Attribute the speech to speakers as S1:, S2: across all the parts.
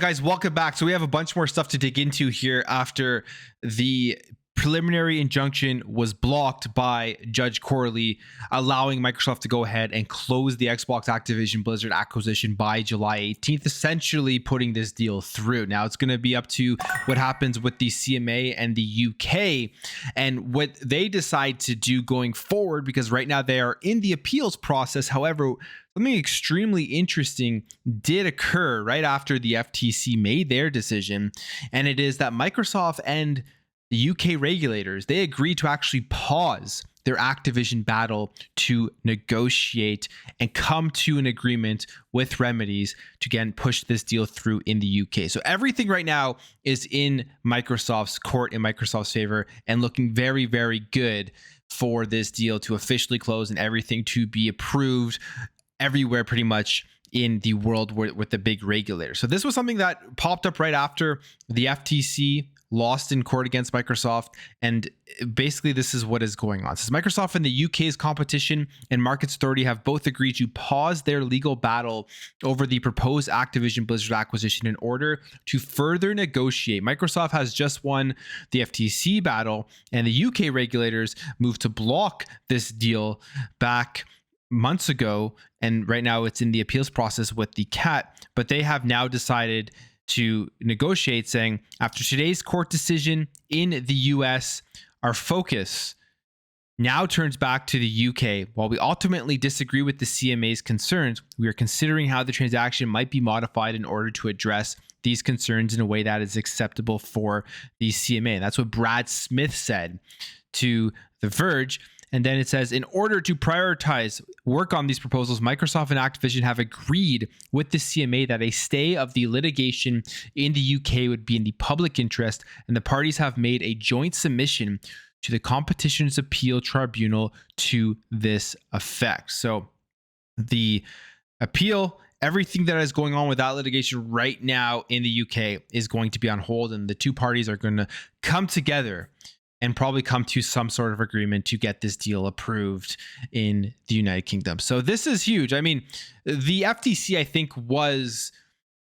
S1: right, guys, welcome back. So we have a bunch more stuff to dig into here after the preliminary injunction was blocked by Judge Corley, allowing Microsoft to go ahead and close the Xbox Activision Blizzard acquisition by July 18th, essentially putting this deal through. Now it's going to be up to what happens with the CMA and the UK and what they decide to do going forward, because right now they are in the appeals process. However, something extremely interesting did occur right after the FTC made their decision, and it is that Microsoft and the UK regulators, they agreed to actually pause their Activision battle to negotiate and come to an agreement with remedies to again push this deal through in the UK. So everything right now is in Microsoft's court, in Microsoft's favor, and looking very, very good for this deal to officially close and everything to be approved everywhere pretty much in the world with the big regulator. So this was something that popped up right after the FTC lost in court against Microsoft, and basically this is what is going on. It says Microsoft and the UK's Competition and Markets Authority have both agreed to pause their legal battle over the proposed Activision Blizzard acquisition in order to further negotiate. Microsoft has just won the FTC battle, and the UK regulators moved to block this deal back months ago, and right now it's in the appeals process with the CAT, but they have now decided to negotiate, saying, after today's court decision in the US, our focus now turns back to the UK. While we ultimately disagree with the CMA's concerns, we are considering how the transaction might be modified in order to address these concerns in a way that is acceptable for the CMA. And that's what Brad Smith said to The Verge. And then it says, in order to prioritize work on these proposals, Microsoft and Activision have agreed with the CMA that a stay of the litigation in the UK would be in the public interest, and the parties have made a joint submission to the Competition's Appeal Tribunal to this effect. So the appeal, everything that is going on with that litigation right now in the UK is going to be on hold, and the two parties are going to come together and probably come to some sort of agreement to get this deal approved in the United Kingdom. So this is huge. I mean, the FTC, I think, was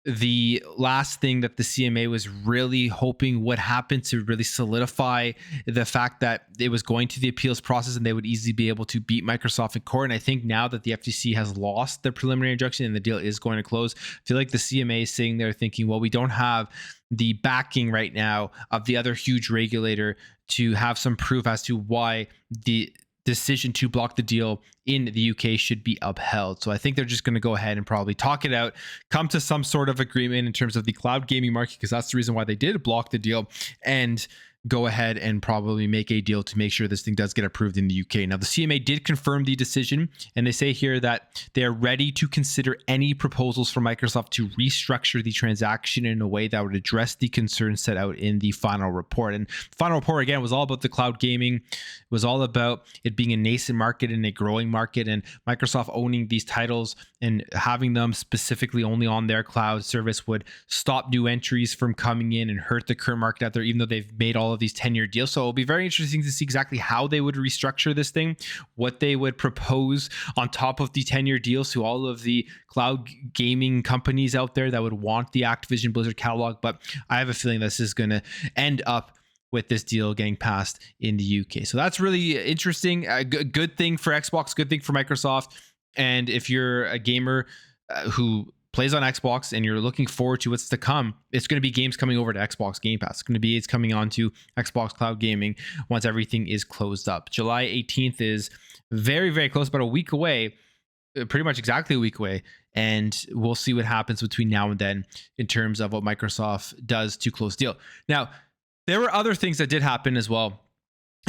S1: the last thing that the CMA was really hoping would happen to really solidify the fact that it was going to the appeals process and they would easily be able to beat Microsoft in court. And I think now that the FTC has lost the preliminary injunction and the deal is going to close, I feel like the CMA is sitting there thinking, well, we don't have the backing right now of the other huge regulator to have some proof as to why the decision to block the deal in the UK should be upheld. So I think they're just going to go ahead and probably talk it out, come to some sort of agreement in terms of the cloud gaming market, because that's the reason why they did block the deal, and go ahead and probably make a deal to make sure this thing does get approved in the UK. Now, the CMA did confirm the decision, and they say here that they are ready to consider any proposals from Microsoft to restructure the transaction in a way that would address the concerns set out in the final report. And the final report, again, was all about the cloud gaming. It was all about it being a nascent market and a growing market, and Microsoft owning these titles and having them specifically only on their cloud service would stop new entries from coming in and hurt the current market out there, even though they've made all of these 10-year deals. So it'll be very interesting to see exactly how they would restructure this thing, what they would propose on top of the 10-year deals to all of the cloud gaming companies out there that would want the Activision Blizzard catalog. But I have a feeling this is going to end up with this deal getting passed in the UK. So that's really interesting. A good thing for Xbox, good thing for Microsoft. And if you're a gamer who plays on Xbox and you're looking forward to what's to come, it's going to be games coming over to Xbox Game Pass. It's coming on to Xbox Cloud Gaming once everything is closed up. July 18th is very, very close, about a week away, pretty much exactly a week away. And we'll see what happens between now and then in terms of what Microsoft does to close the deal. Now, there were other things that did happen as well.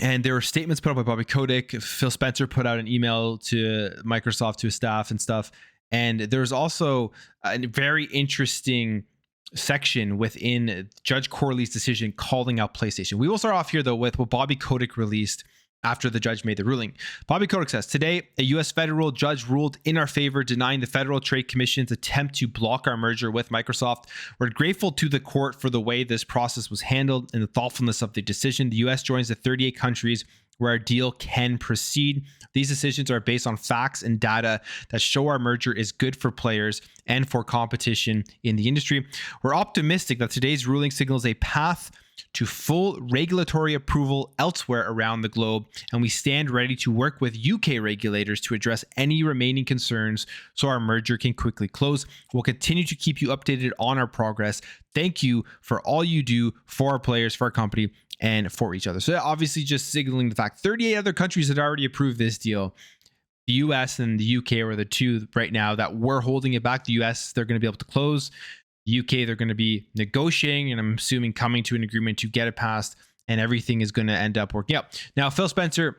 S1: And there were statements put up by Bobby Kotick. Phil Spencer put out an email to Microsoft, to his staff and stuff. And there's also a very interesting section within Judge Corley's decision calling out PlayStation. We will start off here, though, with what Bobby Kotick released after the judge made the ruling. Bobby Kotick says, today, a U.S. federal judge ruled in our favor, denying the Federal Trade Commission's attempt to block our merger with Microsoft. We're grateful to the court for the way this process was handled and the thoughtfulness of the decision. The U.S. joins the 38 countries where our deal can proceed. These decisions are based on facts and data that show our merger is good for players and for competition in the industry. We're optimistic that today's ruling signals a path to full regulatory approval elsewhere around the globe, and we stand ready to work with UK regulators to address any remaining concerns so our merger can quickly close. We'll continue to keep you updated on our progress. Thank you for all you do for our players, for our company, and for each other. So obviously just signaling the fact 38 other countries had already approved this deal. The US and the UK are the two right now that were holding it back. The US, they're going to be able to close. UK, they're going to be negotiating, and I'm assuming coming to an agreement to get it passed, and everything is going to end up working out. Now, Phil Spencer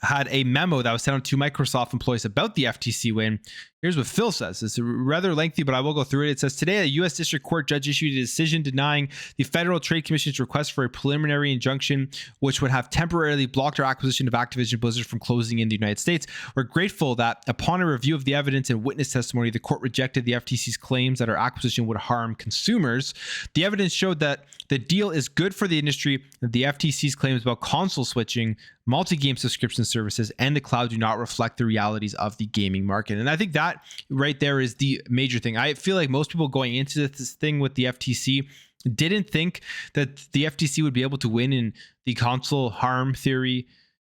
S1: had a memo that was sent out to Microsoft employees about the FTC win. Here's what Phil says. It's rather lengthy, but I will go through it. It says, today, a U.S. District Court judge issued a decision denying the Federal Trade Commission's request for a preliminary injunction, which would have temporarily blocked our acquisition of Activision Blizzard from closing in the United States. We're grateful that upon a review of the evidence and witness testimony, the court rejected the FTC's claims that our acquisition would harm consumers. The evidence showed that the deal is good for the industry, that the FTC's claims about console switching, multi-game subscription services, and the cloud do not reflect the realities of the gaming market. And I think that right there is the major thing. I feel like most people going into this thing with the FTC didn't think that the FTC would be able to win in the console harm theory,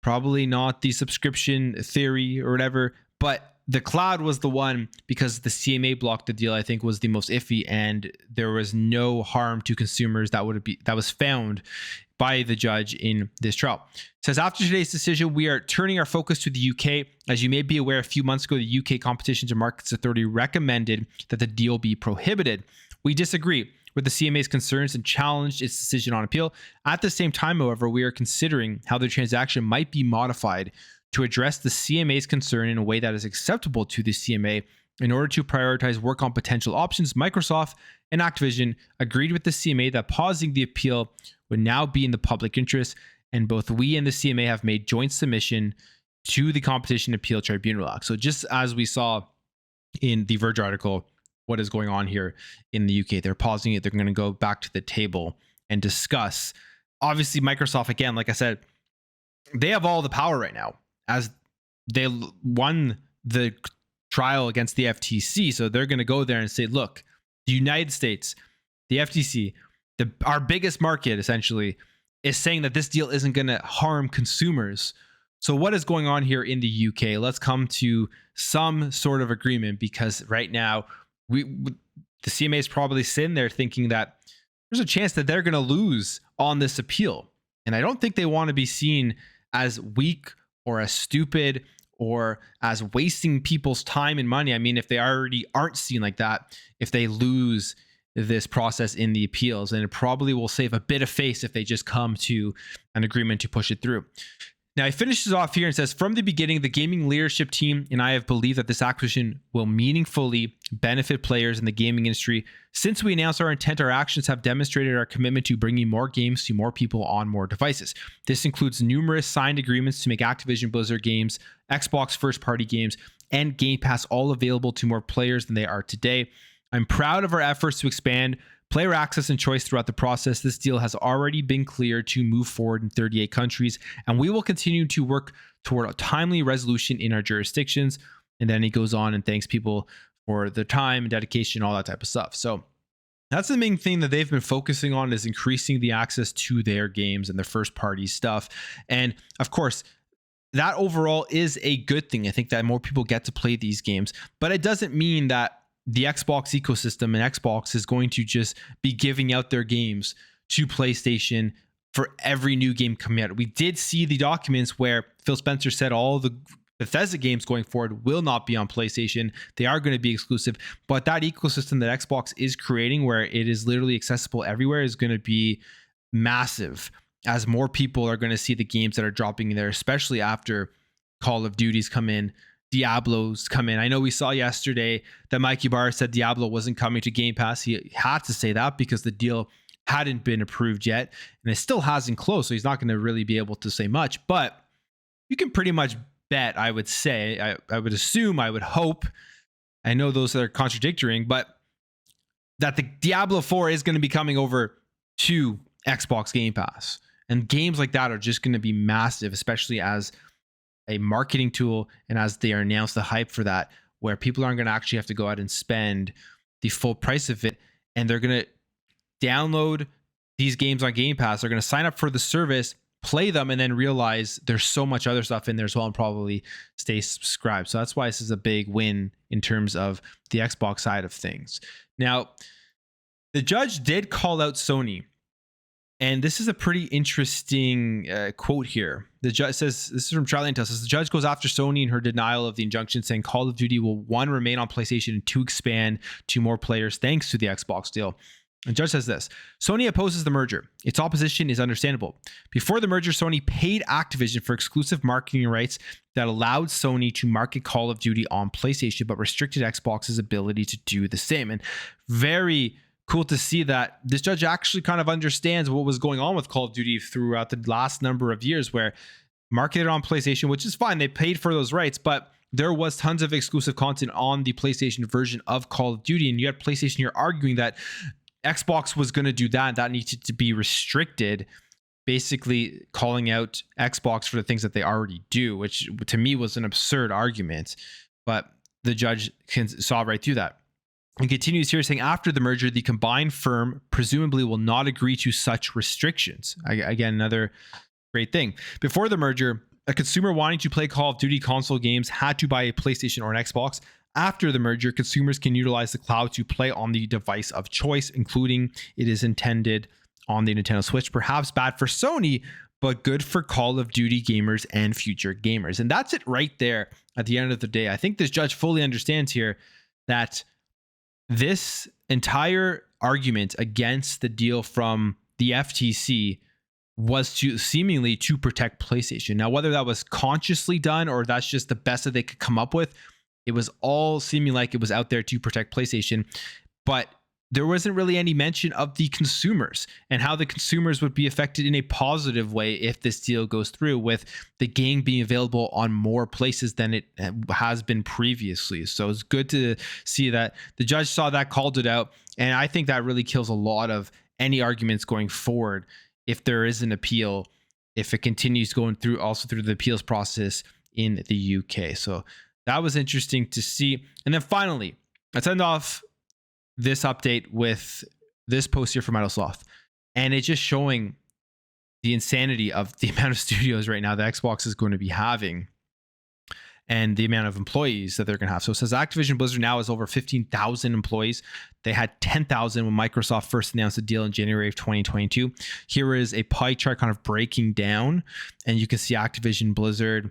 S1: probably not the subscription theory or whatever, but the cloud was the one, because the CMA blocked the deal, I think was the most iffy, and there was no harm to consumers that was found by the judge in this trial. It says, after today's decision, we are turning our focus to the UK. As you may be aware, a few months ago, the UK Competition and Markets Authority recommended that the deal be prohibited. We disagree with the CMA's concerns and challenged its decision on appeal. At the same time, however, we are considering how the transaction might be modified to address the CMA's concern in a way that is acceptable to the CMA. In order to prioritize work on potential options, Microsoft and Activision agreed with the CMA that pausing the appeal would now be in the public interest, and both we and the CMA have made joint submission to the Competition Appeal Tribunal Act. So just as we saw in the Verge article, what is going on here in the UK, they're pausing it. They're going to go back to the table and discuss. Obviously, Microsoft, again, like I said, they have all the power right now as they won the trial against the FTC. So they're going to go there and say, look, the United States, the FTC, our biggest market essentially, is saying that this deal isn't going to harm consumers. So what is going on here in the UK? Let's come to some sort of agreement, because right now the CMA is probably sitting there thinking that there's a chance that they're going to lose on this appeal. And I don't think they want to be seen as weak or as stupid or as wasting people's time and money. I mean, if they already aren't seen like that, if they lose this process in the appeals, and it probably will save a bit of face if they just come to an agreement to push it through. Now, he finishes off here and says, from the beginning, the gaming leadership team and I have believed that this acquisition will meaningfully benefit players in the gaming industry. Since we announced our intent, our actions have demonstrated our commitment to bringing more games to more people on more devices. This includes numerous signed agreements to make Activision Blizzard games, Xbox first-party games, and Game Pass all available to more players than they are today. I'm proud of our efforts to expand player access and choice throughout the process. This deal has already been cleared to move forward in 38 countries, and we will continue to work toward a timely resolution in our jurisdictions. And then he goes on and thanks people for their time and dedication, all that type of stuff. So that's the main thing that they've been focusing on, is increasing the access to their games and their first party stuff. And of course, that overall is a good thing. I think that more people get to play these games, but it doesn't mean that the Xbox ecosystem and Xbox is going to just be giving out their games to PlayStation for every new game coming out. We did see the documents where Phil Spencer said all the Bethesda games going forward will not be on PlayStation. They are going to be exclusive, but that ecosystem that Xbox is creating, where it is literally accessible everywhere, is going to be massive, as more people are going to see the games that are dropping in there, especially after Call of Duty's come in, Diablo's come in. I know we saw yesterday that Mikey Barr said Diablo wasn't coming to Game Pass. He had to say that because the deal hadn't been approved yet, and it still hasn't closed, so he's not going to really be able to say much. But you can pretty much bet, I would say, I would assume, I would hope, I know those that are contradicting, but that the Diablo 4 is going to be coming over to Xbox Game Pass. And games like that are just going to be massive, especially as a marketing tool and as they announce the hype for that, where people aren't going to actually have to go out and spend the full price of it, and they're going to download these games on Game Pass. They're going to sign up for the service, play them, and then realize there's so much other stuff in there as well, and probably stay subscribed. So that's why this is a big win in terms of the Xbox side of things. Now, the judge did call out Sony, and this is a pretty interesting quote here. The judge says, this is from Charlie Intel, says the judge goes after Sony in her denial of the injunction, saying Call of Duty will, 1, remain on PlayStation, and 2, expand to more players thanks to the Xbox deal. The judge says this: Sony opposes the merger. Its opposition is understandable. Before the merger, Sony paid Activision for exclusive marketing rights that allowed Sony to market Call of Duty on PlayStation, but restricted Xbox's ability to do the same. And very cool to see that this judge actually kind of understands what was going on with Call of Duty throughout the last number of years, where marketed on PlayStation, which is fine, they paid for those rights, but there was tons of exclusive content on the PlayStation version of Call of Duty, and you had PlayStation here arguing that Xbox was going to do that, and that needed to be restricted, basically calling out Xbox for the things that they already do, which to me was an absurd argument. But the judge saw right through that. And continues here saying, after the merger, the combined firm presumably will not agree to such restrictions. Again, another great thing. Before the merger, a consumer wanting to play Call of Duty console games had to buy a PlayStation or an Xbox. After the merger, consumers can utilize the cloud to play on the device of choice, including it is intended on the Nintendo Switch. Perhaps bad for Sony, but good for Call of Duty gamers and future gamers. And that's it right there at the end of the day. I think this judge fully understands here that this entire argument against the deal from the FTC was to seemingly to protect PlayStation. Now, whether that was consciously done or that's just the best that they could come up with, it was all seeming like it was out there to protect PlayStation, but there wasn't really any mention of the consumers and how the consumers would be affected in a positive way if this deal goes through, with the game being available on more places than it has been previously. So it's good to see that the judge saw that, called it out, and I think that really kills a lot of any arguments going forward if there is an appeal, if it continues going through also through the appeals process in the UK. So that was interesting to see. And then finally, let's end off this update with this post here from Microsoft. And it's just showing the insanity of the amount of studios right now that Xbox is going to be having and the amount of employees that they're going to have. So it says Activision Blizzard now has over 15,000 employees. They had 10,000 when Microsoft first announced the deal in January of 2022. Here is a pie chart kind of breaking down, and you can see Activision Blizzard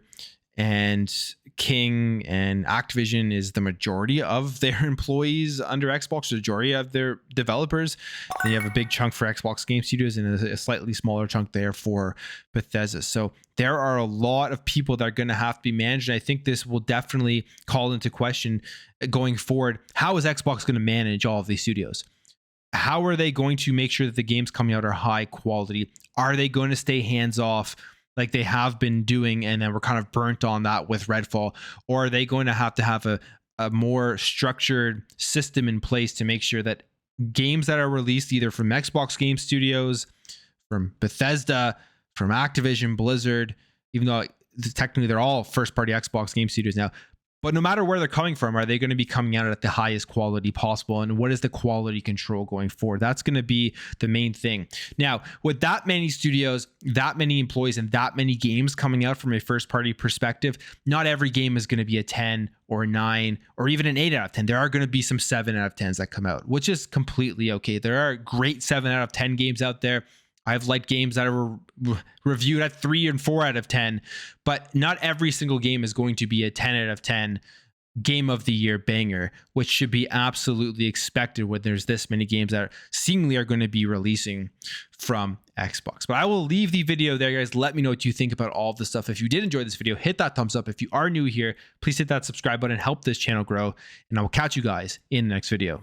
S1: and King and Activision is the majority of their employees under Xbox, the majority of their developers. Then you have a big chunk for Xbox Game Studios and a slightly smaller chunk there for Bethesda. So there are a lot of people that are going to have to be managed. And I think this will definitely call into question going forward. How is Xbox going to manage all of these studios? How are they going to make sure that the games coming out are high quality? Are they going to stay hands off like they have been doing, and then we're kind of burnt on that with Redfall? Or are they going to have a more structured system in place to make sure that games that are released either from Xbox Game Studios, from Bethesda, from Activision, Blizzard, even though technically they're all first-party Xbox Game Studios now, but no matter where they're coming from, are they going to be coming out at the highest quality possible? And what is the quality control going forward? That's going to be the main thing. Now, with that many studios, that many employees, and that many games coming out from a first-party perspective, not every game is going to be a 10 or a 9 or even an 8 out of 10. There are going to be some 7 out of 10s that come out, which is completely okay. There are great 7 out of 10 games out there. I've liked games that are reviewed at 3 and 4 out of 10, but not every single game is going to be a 10 out of 10 game of the year banger, which should be absolutely expected when there's this many games that seemingly are going to be releasing from Xbox. But I will leave the video there, guys. Let me know what you think about all of this stuff. If you did enjoy this video, hit that thumbs up. If you are new here, please hit that subscribe button, help this channel grow, and I will catch you guys in the next video.